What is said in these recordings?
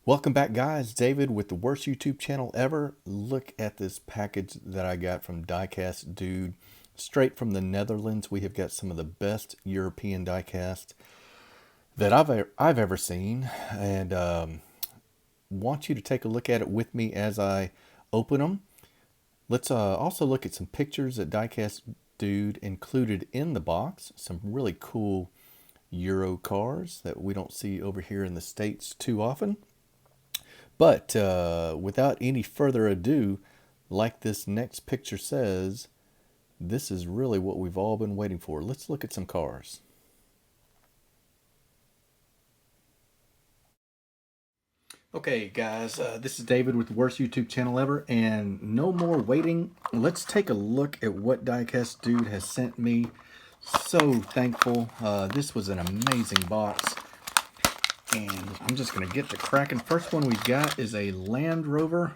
Welcome back, guys. David with the worst YouTube channel ever. Look at this package that I got from Diecast Dude. Straight from the Netherlands. We have got some of the best European diecast that I've ever seen, and want you to take a look at it with me as I open them. Let's also look at some pictures that Diecast Dude included in the box. Some really cool Euro cars that we don't see over here in the States too often. But without any further ado, like this next picture says, this is really what we've all been waiting for. Let's look at some cars. Okay, guys, this is David with the worst YouTube channel ever, and no more waiting. Let's take a look at what Diecast Dude has sent me. So thankful. This was an amazing box. And I'm just going to get to cracking. First one we've got is a Land Rover.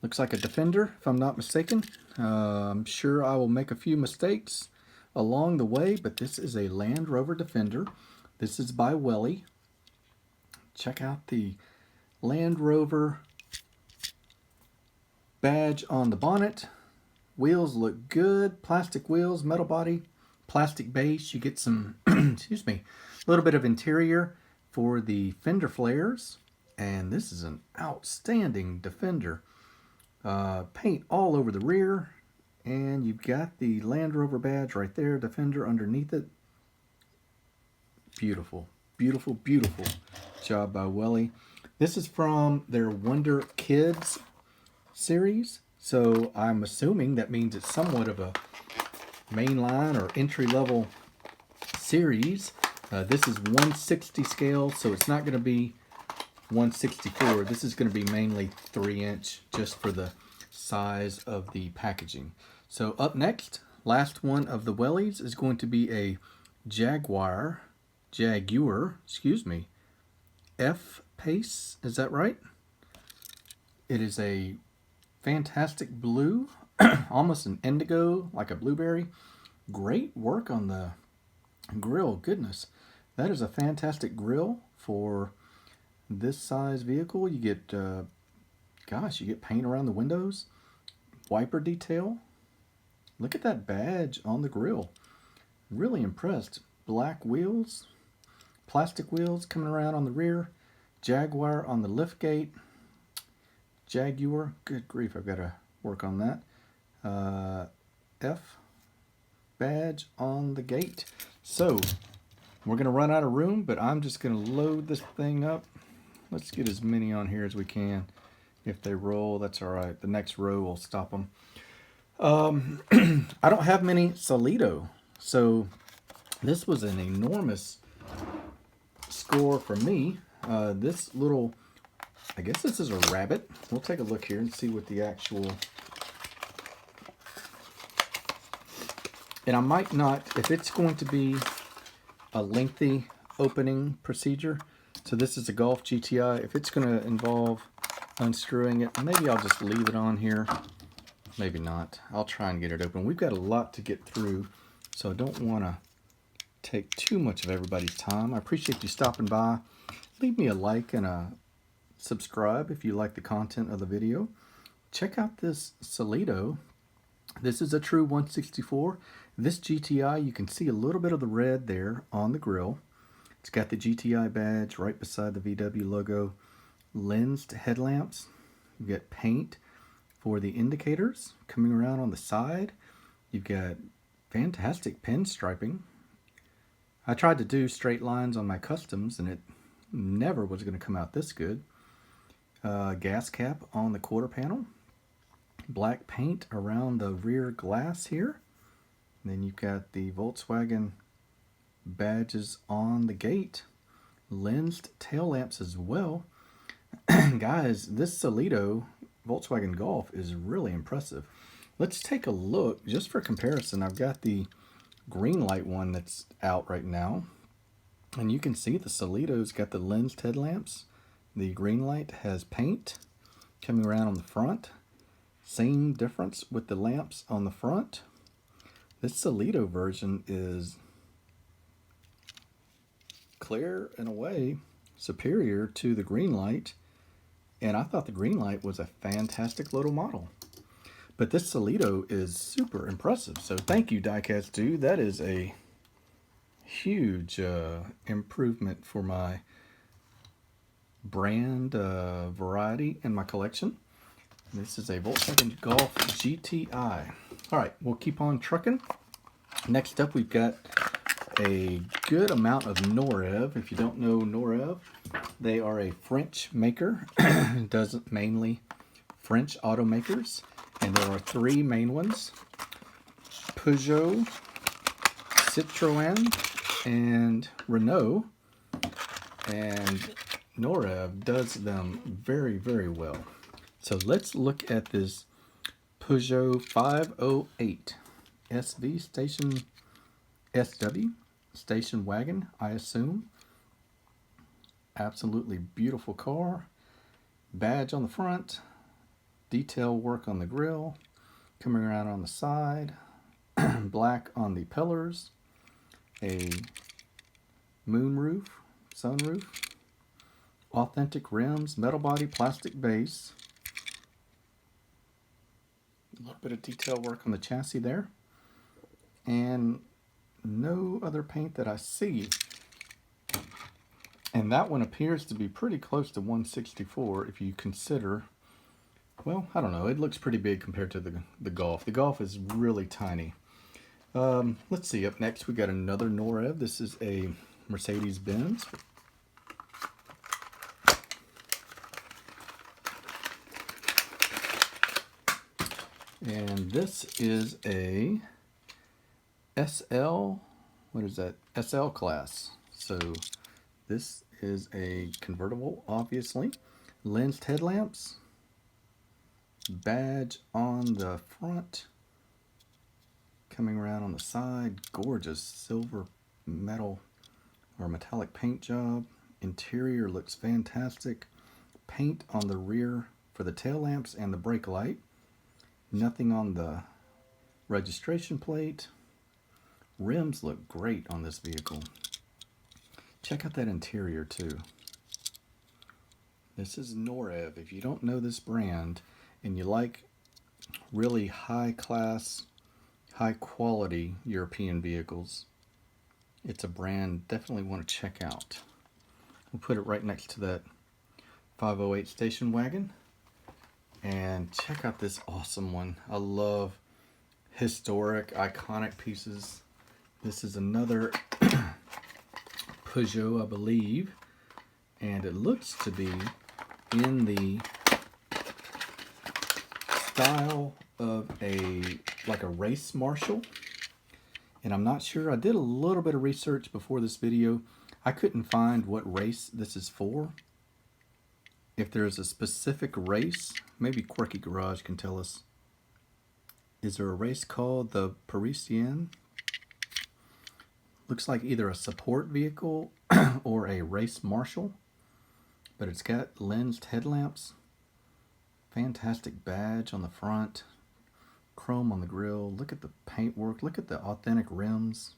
Looks like a Defender, if I'm not mistaken. I'm sure I will make a few mistakes along the way, but this is a Land Rover Defender. This is by Welly. Check out the Land Rover badge on the bonnet. Wheels look good. Plastic wheels, metal body, plastic base. You get some, excuse me, a little bit of interior for the fender flares, and this is an outstanding Defender. Paint all over the rear, and you've got the Land Rover badge right there, Defender underneath it. Beautiful, beautiful, beautiful job by Welly. This is from their Wonder Kids series, so I'm assuming that means it's somewhat of a mainline or entry-level series. This is 160 scale, so it's not going to be 164. This is going to be mainly 3-inch, just for the size of the packaging. So up next, last one of the Wellies is going to be a Jaguar, excuse me, F-Pace, is that right? It is a fantastic blue, almost an indigo, like a blueberry. Great work on the grill, goodness. That is a fantastic grill for this size vehicle. You get, gosh, you get paint around the windows, wiper detail. Look at that badge on the grill. Really impressed. Black wheels, plastic wheels coming around on the rear, Jaguar on the lift gate, Jaguar, good grief, I've got to work on that. F badge on the gate. So we're going to run out of room, but I'm just going to load this thing up. Let's get as many on here as we can. If they roll, that's all right. The next row will stop them. I don't have many Solido, so this was an enormous score for me. This little, I guess this is a rabbit. We'll take a look here and see what the actual... And I might not, if it's going to be a lengthy opening procedure, so this is a Golf GTI, if it's going to involve unscrewing it, maybe I'll just leave it on here. Maybe not. I'll try and get it open. We've got a lot to get through, so I don't want to take too much of everybody's time. I appreciate you stopping by. Leave me a like and a subscribe if you like the content of the video. Check out this Solido. This is a true 164. This GTI, you can see a little bit of the red there on the grill. It's got the GTI badge right beside the VW logo. Lensed headlamps. You've got paint for the indicators coming around on the side. You've got fantastic pinstriping. I tried to do straight lines on my customs and it never was going to come out this good. Gas cap on the quarter panel. Black paint around the rear glass here. And then you've got the Volkswagen badges on the gate. Lensed tail lamps as well. Guys, this Solido Volkswagen Golf is really impressive. Let's take a look, just for comparison. I've got the green light one that's out right now. And you can see the Solido's got the lensed headlamps. The green light has paint coming around on the front. Same difference with the lamps on the front. This Solido version is clear and away superior to the Greenlight, and I thought the Greenlight was a fantastic little model. But this Solido is super impressive. So thank you, Diecast Dude. That is a huge improvement for my brand variety in my collection. This is a Volkswagen Golf GTI. All right, we'll keep on trucking. Next up, we've got a good amount of Norev. If you don't know Norev, they are a French maker. Does mainly French automakers. And there are three main ones: Peugeot, Citroën, and Renault. And Norev does them very, very well. So let's look at this Peugeot 508 SV station SW station wagon, I assume. Absolutely beautiful car. Badge on the front. Detail work on the grille. Coming around on the side. Black on the pillars. A moonroof, sunroof. Authentic rims, metal body, plastic base. A little bit of detail work on the chassis there. And no other paint that I see. And that one appears to be pretty close to 164 if you consider, well, I don't know, it looks pretty big compared to the Golf. The Golf is really tiny. Let's see, up next we got another Norev. This is a Mercedes-Benz. And this is a SL, what is that? SL class. So this is a convertible, obviously. Lensed headlamps. Badge on the front. Coming around on the side. Gorgeous silver metal or metallic paint job. Interior looks fantastic. Paint on the rear for the tail lamps and the brake light. Nothing on the registration plate. Rims look great on this vehicle. Check out that interior too. This is Norev. If you don't know this brand and you like really high class, high quality European vehicles, it's a brand definitely want to check out. We'll put it right next to that 508 station wagon. And check out this awesome one. I love historic, iconic pieces. This is another Peugeot, I believe. And it looks to be in the style of like a race marshal. And I'm not sure. I did a little bit of research before this video. I couldn't find what race this is for. If there's a specific race, maybe Quirky Garage can tell us. Is there a race called the Parisienne? Looks like either a support vehicle or a race marshal. But it's got lensed headlamps. Fantastic badge on the front. Chrome on the grille. Look at the paintwork. Look at the authentic rims.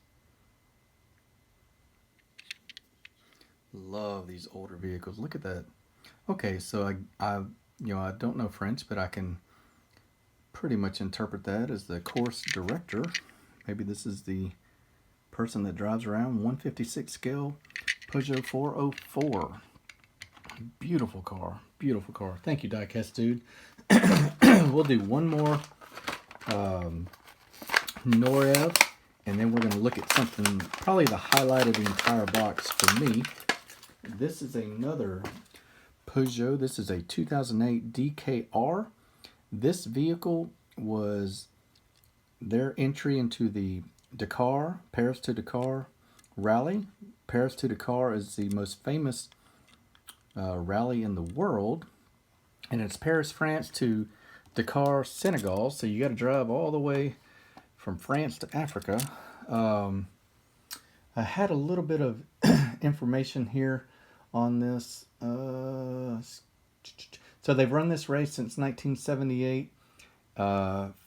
Love these older vehicles. Look at that. Okay, so I don't know French, but I can pretty much interpret that as the course director. Maybe this is the person that drives around. 156 scale Peugeot 404. Beautiful car, beautiful car. Thank you, Diecast Dude. We'll do one more Norev, and then we're going to look at something, probably the highlight of the entire box for me. This is another Peugeot. This is a 2008 DKR. This vehicle was their entry into the Dakar, Paris to Dakar rally. Paris to Dakar is the most famous rally in the world. And it's Paris, France to Dakar, Senegal. So you got to drive all the way from France to Africa. I had a little bit of information here on this. So they've run this race since 1978.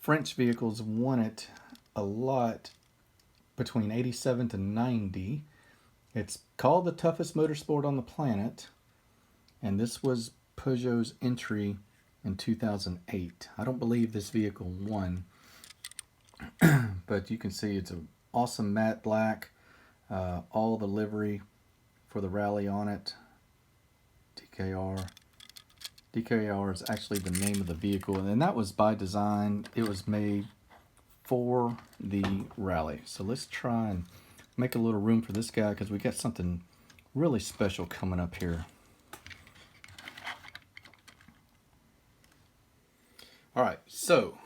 French vehicles won it a lot between 87 to 90. It's called the toughest motorsport on the planet, and this was Peugeot's entry in 2008. I don't believe this vehicle won, but you can see it's an awesome matte black, all the livery for the rally on it. DKR. DKR is actually the name of the vehicle, and that was by design. It was made for the rally. So let's try and make a little room for this guy, because we got something really special coming up here. All right, so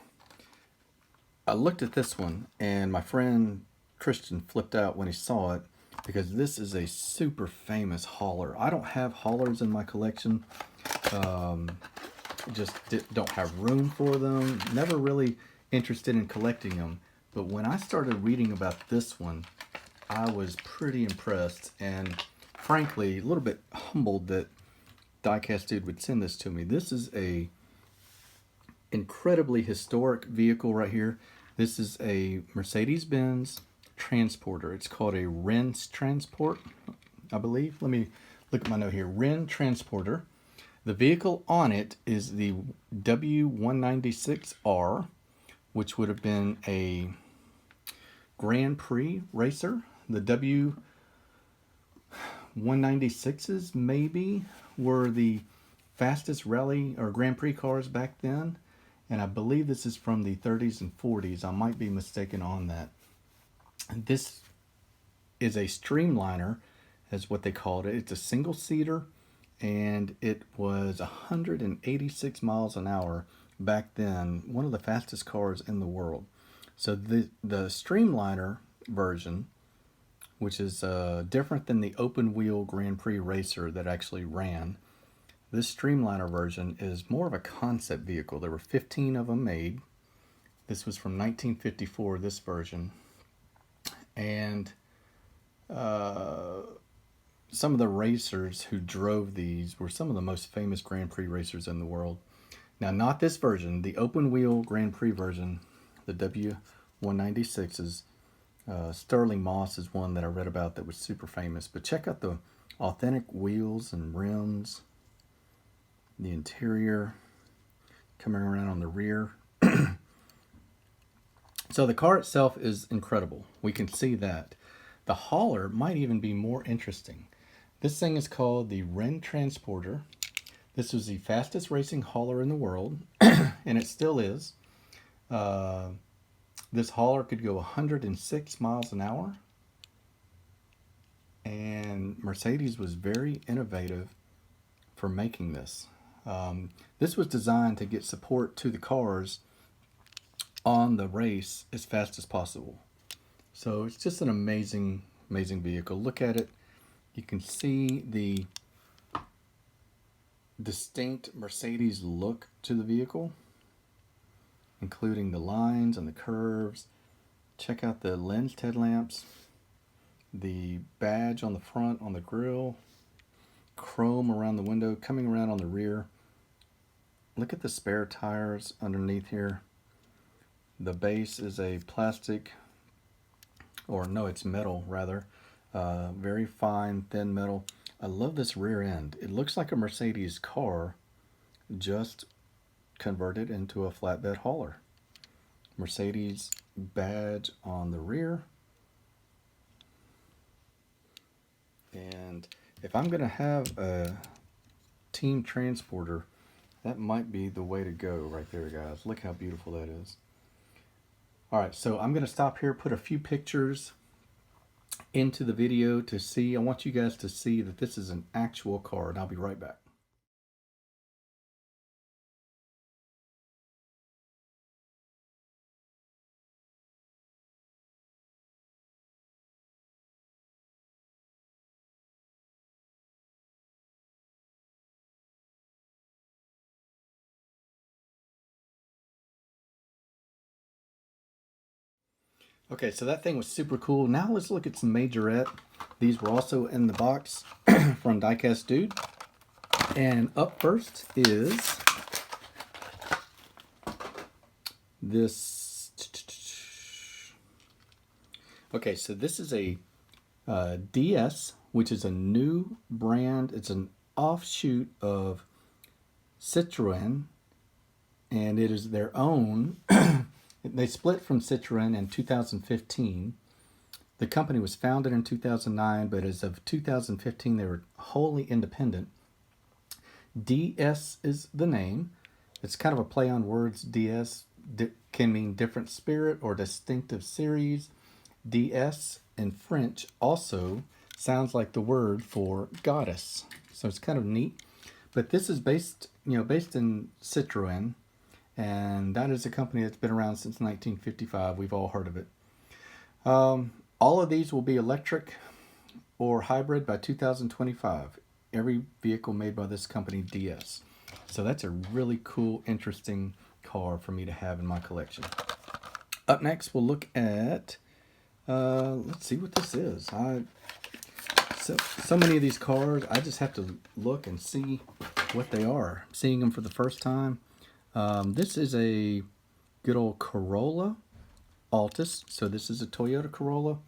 I looked at this one, and my friend Christian flipped out when he saw it, because this is a super famous hauler. I don't have haulers in my collection. Just don't have room for them. Never really interested in collecting them. But when I started reading about this one, I was pretty impressed, and frankly a little bit humbled that Diecast Dude would send this to me. This is a incredibly historic vehicle right here. This is a Mercedes-Benz transporter. It's called a Wren Transport, I believe. Let me look at my note here. Wren Transporter. The vehicle on it is the W196R, which would have been a Grand Prix racer. The W196s maybe were the fastest rally or Grand Prix cars back then, and I believe this is from the 30s and 40s. I might be mistaken on that. This is a streamliner, is what they called it. It's a single seater, and it was 186 miles an hour back then. One of the fastest cars in the world. So the streamliner version, which is different than the open wheel Grand Prix racer that actually ran, this streamliner version is more of a concept vehicle. There were 15 of them made. This was from 1954, this version. And some of the racers who drove these were some of the most famous Grand Prix racers in the world. Now, not this version, the open wheel Grand Prix version, the W196s. Sterling Moss is one that I read about that was super famous. But check out the authentic wheels and rims, the interior coming around on the rear. So the car itself is incredible. We can see that. The hauler might even be more interesting. This thing is called the Wren Transporter. This was the fastest racing hauler in the world, and it still is. This hauler could go 106 miles an hour, and Mercedes was very innovative for making this. This was designed to get support to the cars on the race as fast as possible. So it's just an amazing, amazing vehicle. Look at it. You can see the distinct Mercedes look to the vehicle, including the lines and the curves. Check out the lens headlamps, the badge on the front on the grille, chrome around the window, coming around on the rear. Look at the spare tires underneath here. The base is a plastic, or no, it's metal rather. Very fine, thin metal. I love this rear end. It looks like a Mercedes car, just converted into a flatbed hauler. Mercedes badge on the rear. And if I'm going to have a team transporter, that might be the way to go right there, guys. Look how beautiful that is. All right, so I'm going to stop here, put a few pictures into the video to see. I want you guys to see that this is an actual car, and I'll be right back. Okay, so that thing was super cool. Now let's look at some Majorette. These were also in the box from Diecast Dude. And up first is this. Okay, so this is a DS, which is a new brand. It's an offshoot of Citroën, and it is their own. They split from Citroën in 2015. The company was founded in 2009, but as of 2015, they were wholly independent. DS is the name. It's kind of a play on words. DS can mean different spirit or distinctive series. DS in French also sounds like the word for goddess. So it's kind of neat. But this is based in Citroën, and that is a company that's been around since 1955. We've all heard of it. All of these will be electric or hybrid by 2025. Every vehicle made by this company, DS. So that's a really cool, interesting car for me to have in my collection. Up next, we'll look at, let's see what this is. So many of these cars, I just have to look and see what they are. Seeing them for the first time. This is a good old Corolla Altis. So this is a Toyota Corolla.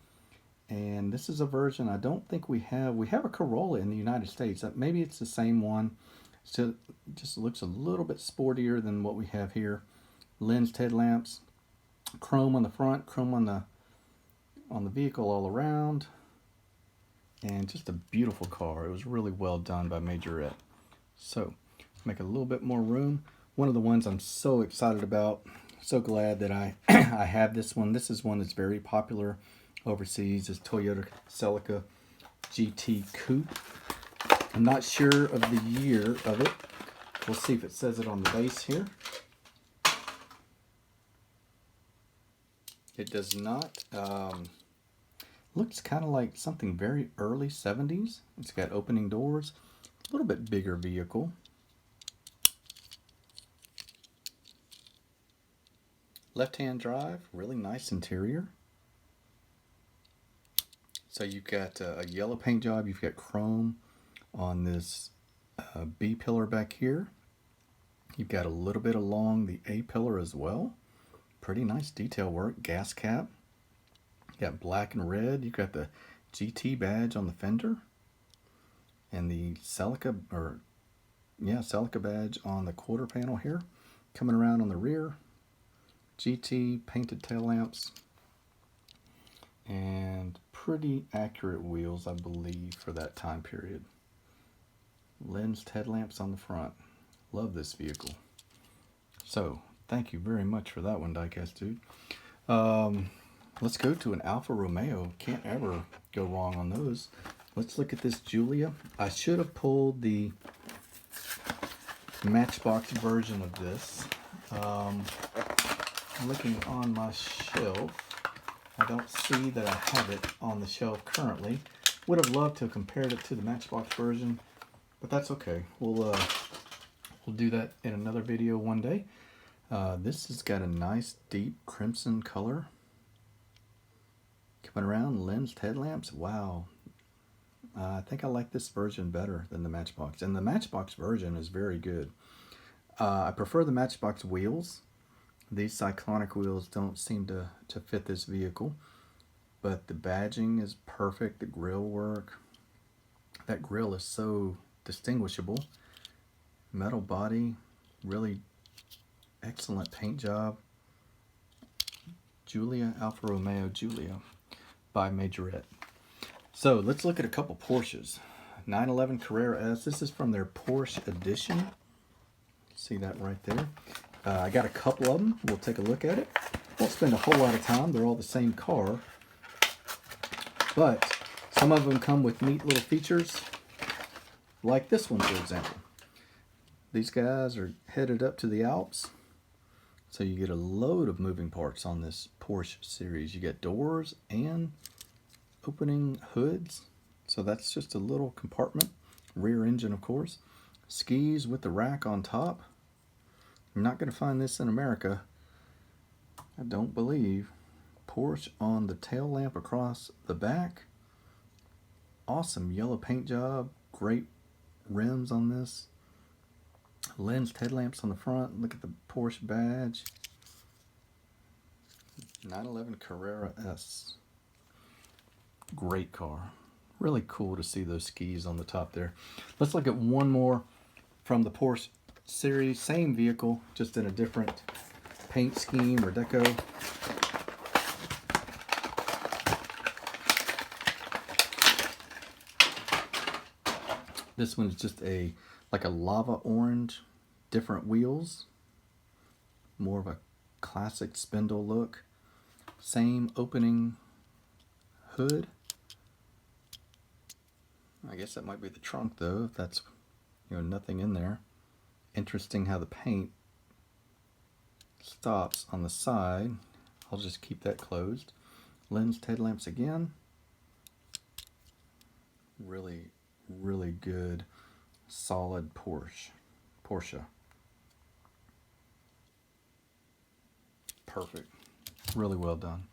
And this is a version I don't think we have. We have a Corolla in the United States. Maybe it's the same one. So it just looks a little bit sportier than what we have here. Lensed headlamps, chrome on the front, chrome on the vehicle all around, and just a beautiful car. It was really well done by Majorette. So make a little bit more room. One of the ones I'm so excited about. So glad that I I have this one. This is one that's very popular overseas. Is Toyota Celica GT Coupe. I'm not sure of the year of it. We'll see if it says it on the base here. It does not. Looks kind of like something very early 70s. It's got opening doors. A little bit bigger vehicle. Left-hand drive. Really nice interior. So you've got a yellow paint job. You've got chrome on this B pillar back here. You've got a little bit along the A pillar as well. Pretty nice detail work. Gas cap. You got black and red. You've got the GT badge on the fender. And the Celica badge on the quarter panel here. Coming around on the rear. GT painted tail lamps. And pretty accurate wheels, I believe, for that time period. Lensed headlamps on the front. Love this vehicle. So, thank you very much for that one, Diecast Dude. Let's go to an Alfa Romeo. Can't ever go wrong on those. Let's look at this Giulia. I should have pulled the Matchbox version of this. I'm looking on my shelf. I don't see that I have it on the shelf currently. Would have loved to have compared it to the Matchbox version, but that's okay. We'll do that in another video one day. This has got a nice deep crimson color. Coming around, lensed headlamps. Wow. I think I like this version better than the Matchbox. And the Matchbox version is very good. I prefer the Matchbox wheels. These cyclonic wheels don't seem to fit this vehicle. But the badging is perfect. The grille work. That grille is so distinguishable. Metal body. Really excellent paint job. Giulia, Alfa Romeo Giulia by Majorette. So let's look at a couple Porsches. 911 Carrera S. This is from their Porsche edition. See that right there. I got a couple of them. We'll take a look at it. Won't spend a whole lot of time. They're all the same car. But some of them come with neat little features. Like this one, for example. These guys are headed up to the Alps. So you get a load of moving parts on this Porsche series. You get doors and opening hoods. So that's just a little compartment. Rear engine, of course. Skis with the rack on top. You're not going to find this in America, I don't believe. Porsche on the tail lamp across the back. Awesome yellow paint job. Great rims on this. Lensed headlamps on the front. Look at the Porsche badge. 911 Carrera S. Great car. Really cool to see those skis on the top there. Let's look at one more from the Porsche series. Same vehicle, just in a different paint scheme or deco. This one's just like a lava orange, different wheels. More of a classic spindle look. Same opening hood. I guess that might be the trunk though, if that's, nothing in there. Interesting how the paint stops on the side. I'll just keep that closed. Lensed headlamps again. Really good, solid Porsche. Perfect. Really well done.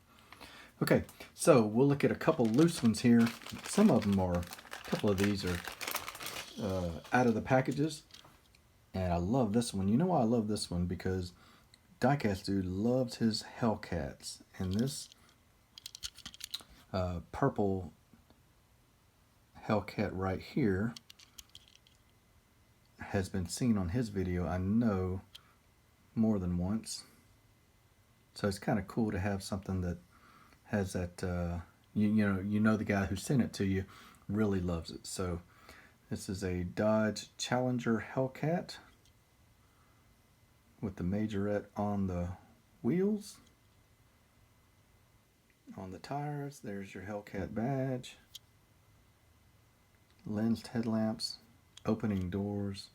Okay, so we'll look at a couple loose ones here. Some of them are, a couple of these are out of the packages. And I love this one. You know why I love this one? Because Diecast Dude loves his Hellcats. And this purple Hellcat right here has been seen on his video, I know, more than once. So it's kind of cool to have something that has that, you know the guy who sent it to you really loves it. So this is a Dodge Challenger Hellcat with the Majorette on the wheels. On the tires, there's your Hellcat badge. Lensed headlamps, opening doors,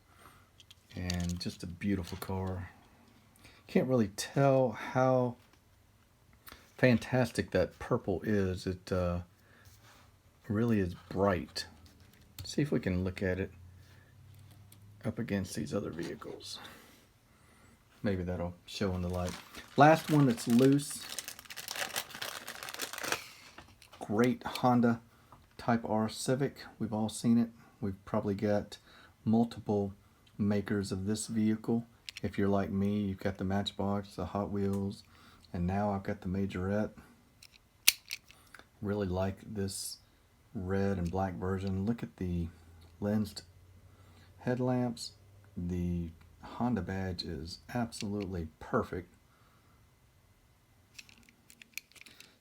and just a beautiful car. Can't really tell how fantastic that purple is. It really is bright. See if we can look at it up against these other vehicles. Maybe that'll show in the light. Last one that's loose. Great Honda Type R Civic. We've all seen it. We've probably got multiple makers of this vehicle. If you're like me, you've got the Matchbox, the Hot Wheels, and now I've got the Majorette. Really like this red and black version. Look at the lensed headlamps. The Honda badge is absolutely perfect.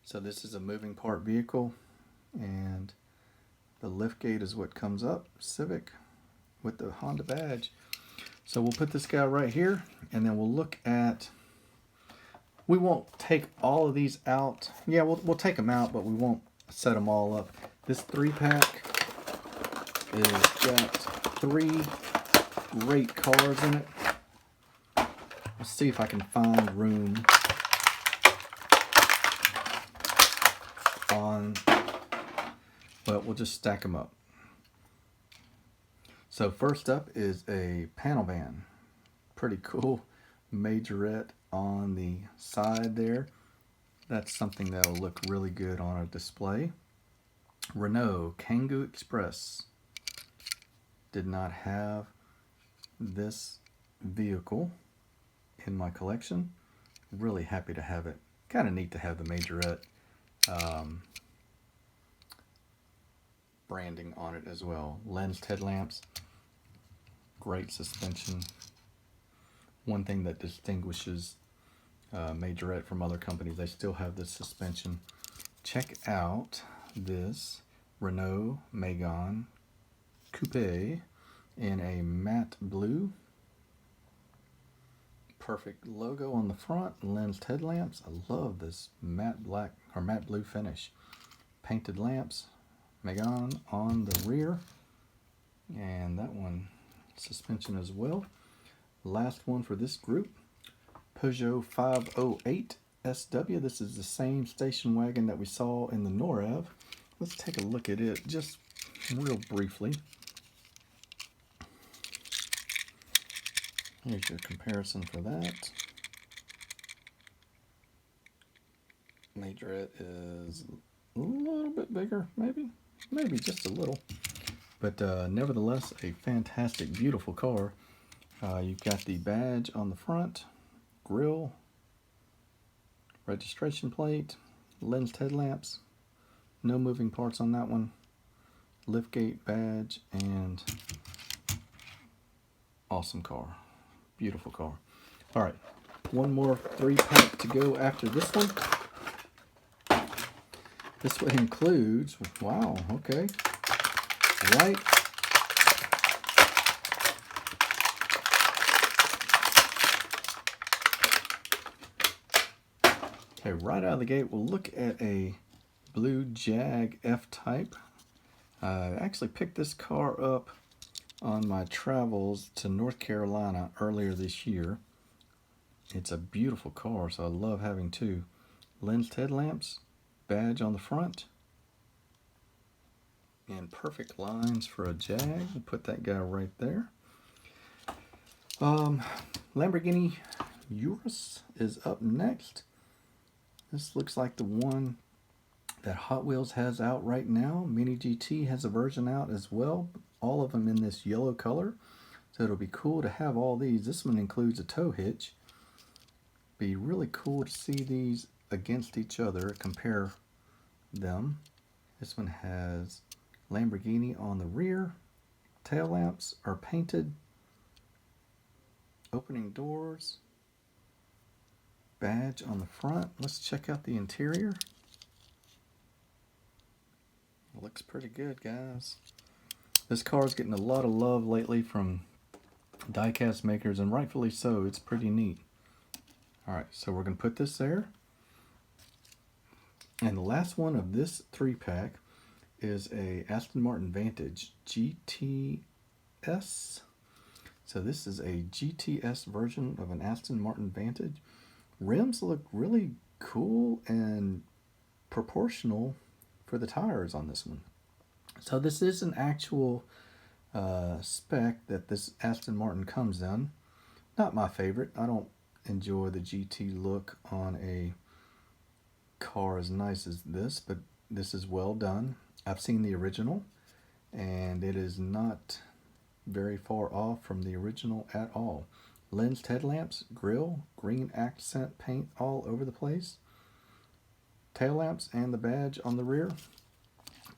So this is a moving part vehicle, and the lift gate is what comes up, Civic, with the Honda badge. So we'll put this guy right here, and then we'll look at, we won't take all of these out. Yeah, we'll take them out, but we won't set them all up. This 3-pack is got 3 great cars in it. Let's see if I can find room on, but we'll just stack them up. So first up is a panel van. Pretty cool Majorette on the side there. That's something that will look really good on a display. Renault Kangoo Express. Did not have this vehicle in my collection. Really happy to have it. Kind of neat to have the Majorette branding on it as well. Lensed headlamps. Great suspension. One thing that distinguishes Majorette from other companies, they still have this suspension. Check out this Renault Megane Coupe in a matte blue. Perfect logo on the front, lensed headlamps. I love this matte black or matte blue finish. Painted lamps, Megane on the rear, and that one suspension as well. Last one for this group, Peugeot 508 SW. This is the same station wagon that we saw in the Norev. Let's take a look at it just real briefly. Here's your comparison for that. Majorette is a little bit bigger, maybe just a little. But nevertheless, a fantastic, beautiful car. You've got the badge on the front, grille, registration plate, lensed headlamps, No moving parts on that one. Liftgate badge and awesome car. Beautiful car. All right, one more 3-pack to go after this one. This one includes, wow, okay, right. Okay, right out of the gate, we'll look at a blue Jag F-Type. I actually picked this car up on my travels to North Carolina earlier this year. It's a beautiful car, so I love having two. Lensed headlamps, badge on the front, and perfect lines for a Jag. We'll put that guy right there. Lamborghini Urus is up next. This looks like the one that Hot Wheels has out right now. Mini GT has a version out as well. All of them in this yellow color. So it'll be cool to have all these. This one includes a tow hitch. Be really cool to see these against each other, compare them. This one has Lamborghini on the rear. Tail lamps are painted. Opening doors. Badge on the front. Let's check out the interior. Looks pretty good, guys. This car is getting a lot of love lately from diecast makers, and rightfully so. It's pretty neat. Alright, so we're going to put this there. And the last one of this 3-pack is a Aston Martin Vantage GTS. So this is a GTS version of an Aston Martin Vantage. Rims look really cool and proportional for the tires on this one. So this is an actual spec that this Aston Martin comes in. Not my favorite. I don't enjoy the GT look on a car as nice as this, but this is well done. I've seen the original, and it is not very far off from the original at all. Lensed headlamps, grille, green accent paint all over the place. Tail lamps and the badge on the rear.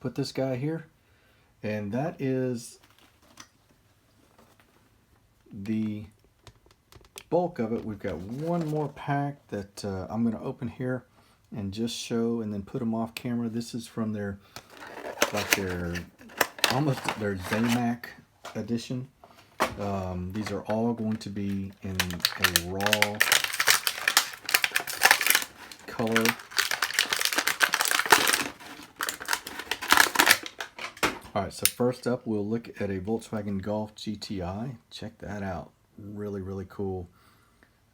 Put this guy here, and that is the bulk of it. We've got one more pack that I'm going to open here and just show, and then put them off camera. This is from their, like their Zamac edition. These are all going to be in a raw color. Alright, so first up we'll look at a Volkswagen Golf GTI. Check that out. Really, really cool.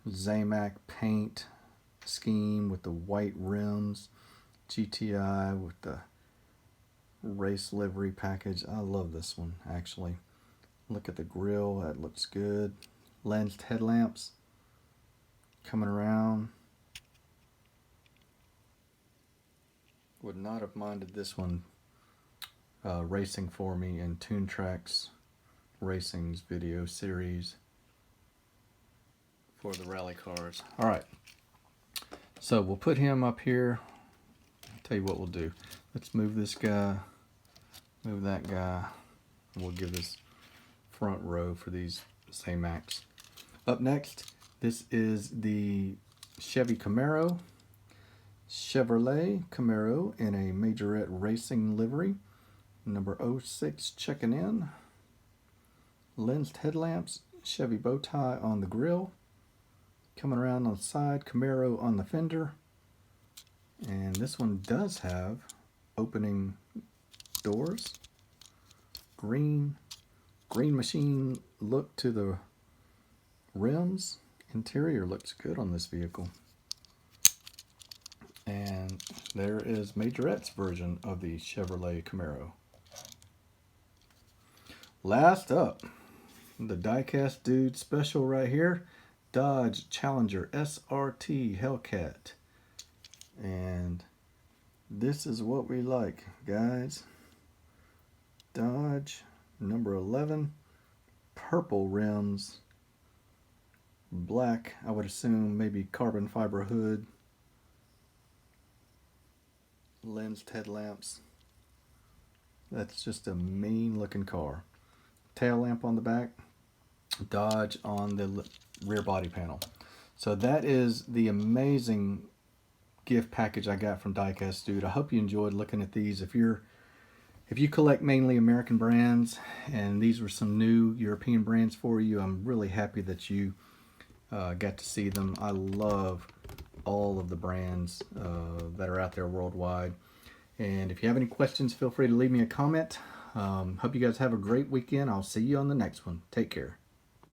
Zamac paint scheme with the white rims. GTI with the race livery package. I love this one, actually. Look at the grille. That looks good. Lensed headlamps coming around. Would not have minded this one racing for me in Toon Tracks Racing's video series for the rally cars. Alright, so we'll put him up here. I'll tell you what we'll do. Let's move this guy, move that guy, and we'll give this front row for these Zamacs. Up next, this is the Chevy Camaro. Chevrolet Camaro in a Majorette racing livery. Number 06 checking in. Lensed headlamps, Chevy bow tie on the grille. Coming around on the side, Camaro on the fender. And this one does have opening doors. Green machine look to the rims. Interior looks good on this vehicle. And there is Majorette's version of the Chevrolet Camaro. Last up, the Diecast Dude special right here. Dodge Challenger SRT Hellcat. And this is what we like, guys. Dodge number 11. Purple rims. Black, I would assume maybe carbon fiber hood. lensed headlamps. That's just a mean looking car. Tail lamp on the back, Dodge on the rear body panel. So that is the amazing gift package I got from Diecast Dude. I hope you enjoyed looking at these. If you collect mainly American brands and these were some new European brands for you, I'm really happy that you got to see them. I love all of the brands that are out there worldwide. And if you have any questions, feel free to leave me a comment. Hope you guys have a great weekend. I'll see you on the next one. Take care.